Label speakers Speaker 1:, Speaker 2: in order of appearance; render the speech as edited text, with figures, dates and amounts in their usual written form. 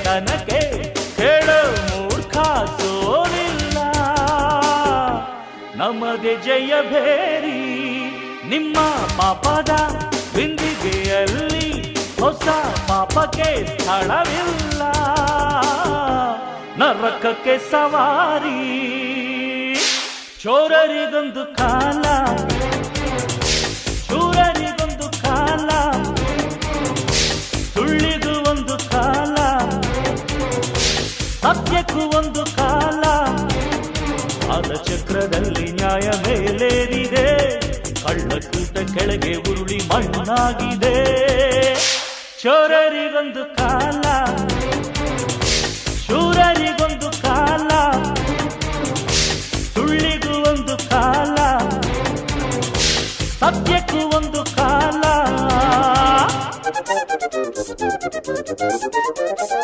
Speaker 1: ಕೆಟ್ಟತನಕ್ಕೆ ಕೇಳೋ ಮೂರ್ಖ ಸೋಲಿಲ್ಲ. ನಮ್ಮದೇ ಜಯ ಭೇರಿ, ನಿಮ್ಮ ಪಾಪದ ಬಿಂದಿಗೆಯಲ್ಲಿ ಹೊಸ ಪಾಪಕ್ಕೆ ಸ್ಥಳವಿಲ್ಲ. ನರಕಕ್ಕೆ ಸವಾರಿ, ಚೋರರಿಗೊಂದು ಕಾಲ, ಶೂರರಿಗೊಂದು ಕಾಲ, ಸುಳ್ಳಿಗೂ ಒಂದು ಕಾಲ, ಸತ್ಯಕ್ಕೂ ಒಂದು ಕಾಲ. ಆದ ಚಕ್ರದಲ್ಲಿ ನ್ಯಾಯ ಮೇಲೇರಿದೆ, ಕಳ್ಳಕೂಟ ಕೆಳಗೆ ಉರುಳಿ ಮಣ್ಣಾಗಿದೆ. ಚೋರರಿಗೊಂದು ಕಾಲ,